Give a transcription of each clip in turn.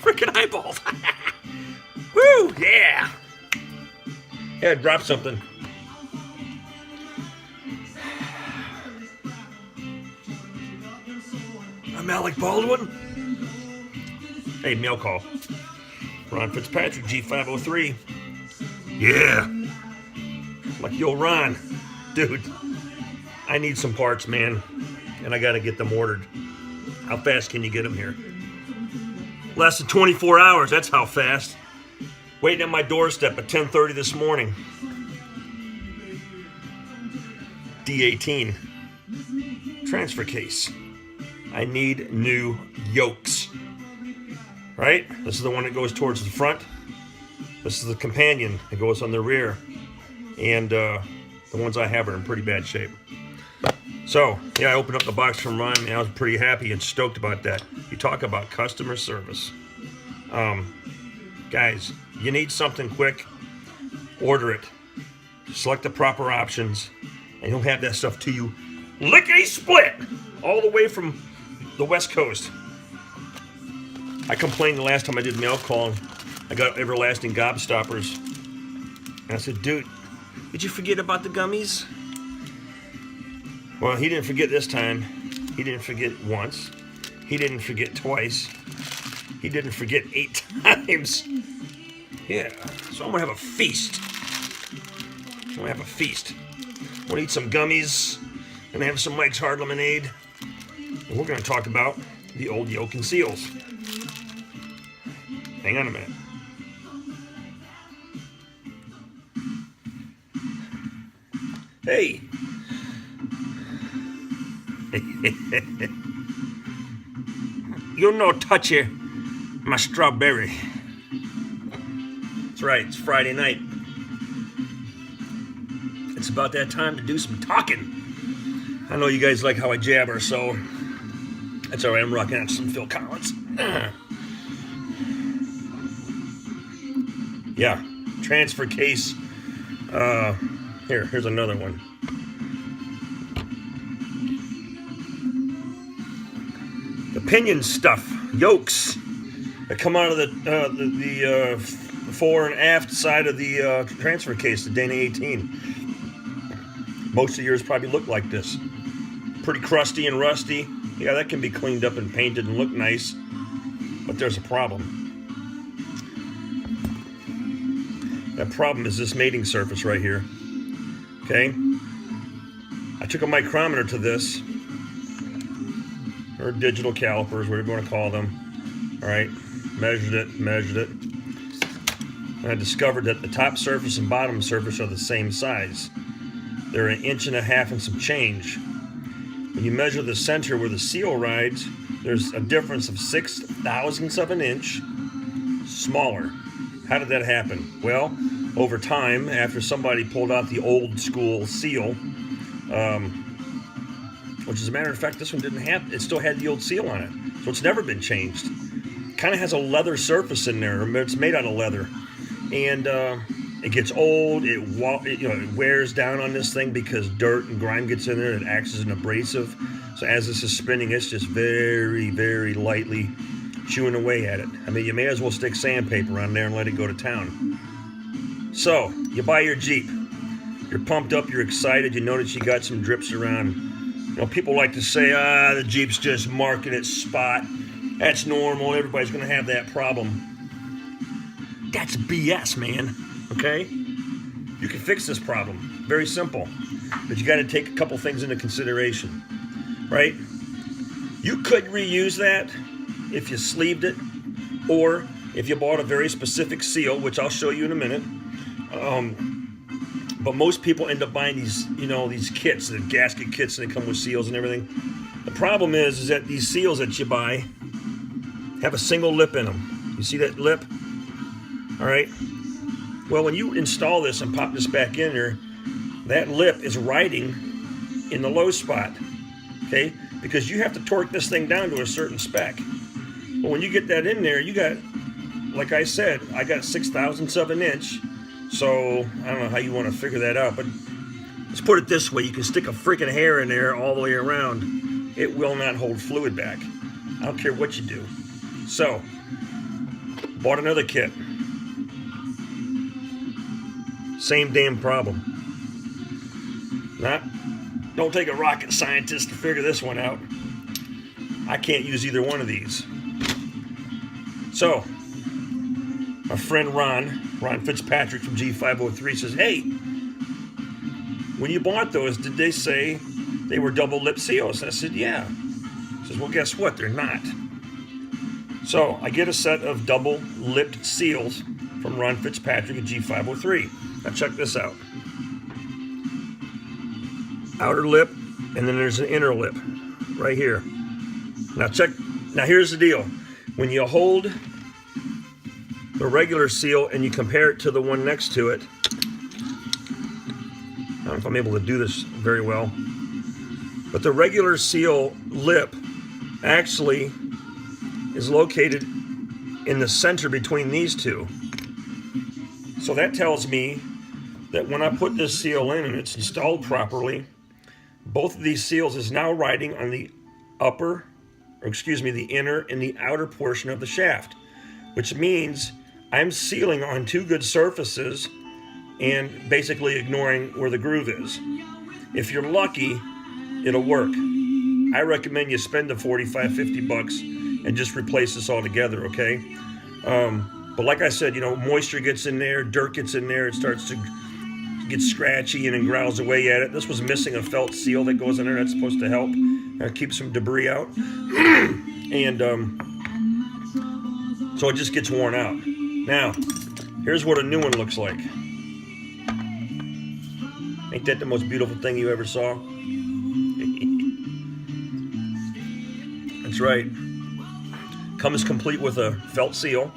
freaking eyeballs. Woo, yeah. Yeah, I dropped something. I'm Alec Baldwin. Hey, mail call. Ron Fitzpatrick, G503. Yeah. Like, yo, Ron. Dude, I need some parts, man. And I got to get them ordered. How fast can you get them here? Less than 24 hours. That's how fast. Waiting at my doorstep at 10:30 this morning. D18. Transfer case. I need new yokes. Right? This is the one that goes towards the front. This is the companion that goes on the rear. And the ones I have are in pretty bad shape. So, yeah, I opened up the box from Ron, and I was pretty happy and stoked about that. You talk about customer service. Guys, you need something quick, order it. Select the proper options, and he'll have that stuff to you lickety-split, all the way from the West Coast. I complained the last time I did mail call. I got everlasting gobstoppers. And I said, dude, did you forget about the gummies? Well, he didn't forget this time. He didn't forget once. He didn't forget twice. He didn't forget 8 times. Yeah, so I'm gonna have a feast. I'm gonna have a feast. I'm gonna eat some gummies. I'm gonna have some Mike's Hard Lemonade. And we're gonna talk about the old yoke and seals. Hang on a minute. Hey. You no touchy my strawberry. That's right, it's Friday night. It's about that time to do some talking. I know you guys like how I jabber, so that's alright, I'm rocking out some Phil Collins. Yeah, transfer case. Here's another one. The pinion stuff, yokes that come out of the fore and aft side of the transfer case, the Dana 18. Most of yours probably look like this. Pretty crusty and rusty. Yeah, that can be cleaned up and painted and look nice, but there's a problem. That problem is this mating surface right here. Okay? I took a micrometer to this, or digital calipers, whatever you want to call them. Alright, measured it. And I discovered that the top surface and bottom surface are the same size. They're 1.5 inches and some change. When you measure the center where the seal rides, there's a difference of 0.006 of an inch smaller. How did that happen? Well, over time, after somebody pulled out the old school seal, which as a matter of fact, this one didn't have, it still had the old seal on it. So it's never been changed. Kind of has a leather surface in there. It's made out of leather. And it gets old, it wears down on this thing because dirt and grime gets in there. It acts as an abrasive. So as this is spinning, it's just very, very lightly chewing away at it. I mean, you may as well stick sandpaper on there and let it go to town. So, you buy your Jeep. You're pumped up, you're excited, you notice you got some drips around. You know, people like to say, the Jeep's just marking its spot. That's normal, everybody's gonna have that problem. That's BS, man, okay? You can fix this problem, very simple. But you gotta take a couple things into consideration, right? You could reuse that if you sleeved it, or if you bought a very specific seal, which I'll show you in a minute. But most people end up buying these, these kits, the gasket kits, and they come with seals and everything. The problem is that these seals that you buy have a single lip in them. You see that lip? All right. Well, when you install this and pop this back in there, that lip is riding in the low spot, okay? Because you have to torque this thing down to a certain spec. But when you get that in there, you got, like I said, I got 0.006 of an inch. So I don't know how you want to figure that out, but let's put it this way. You can stick a freaking hair in there all the way around. It will not hold fluid back. I don't care what you do. So Bought another kit. Same damn problem. Don't take a rocket scientist to figure this one out. I can't use either one of these. So, my friend Ron Fitzpatrick from G503 says, hey, when you bought those, did they say they were double lip seals? I said, yeah. He says, well, guess what? They're not. So I get a set of double lipped seals from Ron Fitzpatrick at G503. Now check this out. Outer lip, and then there's an inner lip right here. Now here's the deal. When you hold the regular seal and you compare it to the one next to it, I don't know if I'm able to do this very well, but the regular seal lip actually is located in the center between these two. So that tells me that when I put this seal in and it's installed properly, both of these seals is now riding on the the inner and the outer portion of the shaft, which means I'm sealing on two good surfaces and basically ignoring where the groove is. If you're lucky, it'll work. I recommend you spend the 45, 50 bucks and just replace this all together, okay? But like I said, moisture gets in there, dirt gets in there, it starts to get scratchy and then growls away at it. This was missing a felt seal that goes in there. That's supposed to help keep some debris out. And so it just gets worn out. Now, here's what a new one looks like. Ain't that the most beautiful thing you ever saw? That's right. Comes complete with a felt seal.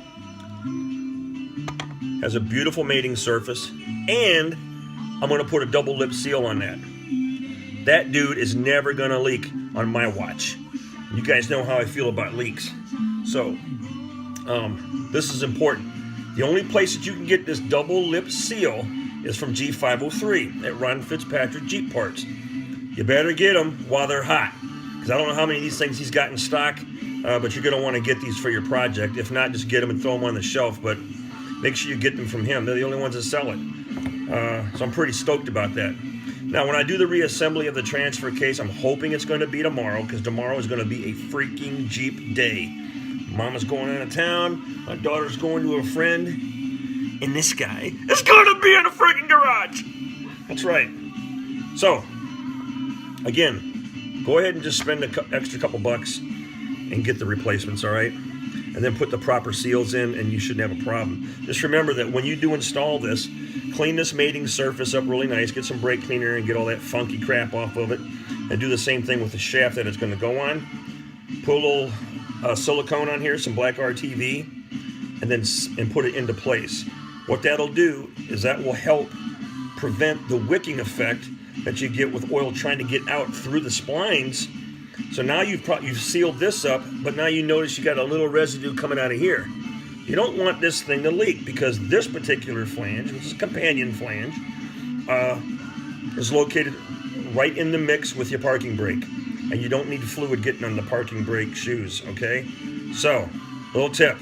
Has a beautiful mating surface. And I'm going to put a double lip seal on that. That dude is never going to leak on my watch. You guys know how I feel about leaks. So, this is important. The only place that you can get this double lip seal is from G503 at Ron Fitzpatrick Jeep Parts. You better get them while they're hot, because I don't know how many of these things he's got in stock, but you're going to want to get these for your project. If not, just get them and throw them on the shelf, but make sure you get them from him. They're the only ones that sell it. So I'm pretty stoked about that. Now, when I do the reassembly of the transfer case, I'm hoping it's going to be tomorrow, because tomorrow is going to be a freaking Jeep day. Mama's going out of town, my daughter's going to a friend, and this guy is going to be in a freaking garage. That's right. So, again, go ahead and just spend an extra couple bucks and get the replacements, all right? And then put the proper seals in, and you shouldn't have a problem. Just remember that when you do install this, clean this mating surface up really nice, get some brake cleaner and get all that funky crap off of it, and do the same thing with the shaft that it's going to go on. Put a little silicone on here, some black RTV, and put it into place. What that'll do is that will help prevent the wicking effect that you get with oil trying to get out through the splines. So now you've sealed this up, but now you notice you got a little residue coming out of here. You don't want this thing to leak, because this particular flange, which is a companion flange, is located right in the mix with your parking brake. And you don't need fluid getting on the parking brake shoes, okay? So, little tip.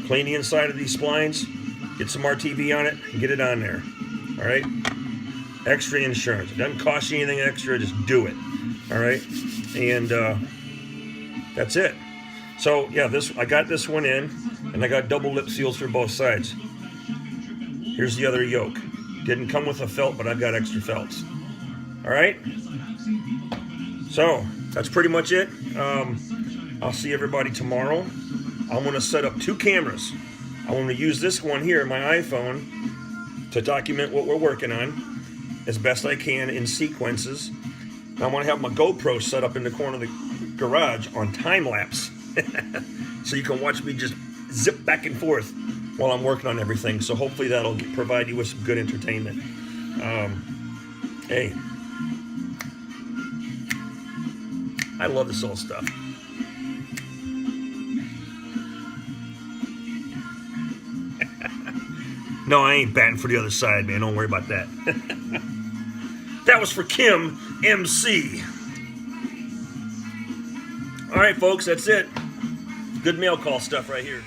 Clean the inside of these splines, get some RTV on it, and get it on there, all right? Extra insurance. It doesn't cost you anything extra, just do it, all right? And that's it. So, yeah, I got this one in, and I got double lip seals for both sides. Here's the other yoke. Didn't come with a felt, but I've got extra felts. All right? So, that's pretty much it. I'll see everybody tomorrow. I'm going to set up 2 cameras. I want to use this one here, my iPhone, to document what we're working on as best I can in sequences. And I want to have my GoPro set up in the corner of the garage on time-lapse. So you can watch me just zip back and forth while I'm working on everything. So hopefully that'll provide you with some good entertainment. Hey, I love this old stuff. No, I ain't batting for the other side, man. Don't worry about that. That was for Kim MC. All right, folks, that's it. Good mail call stuff right here.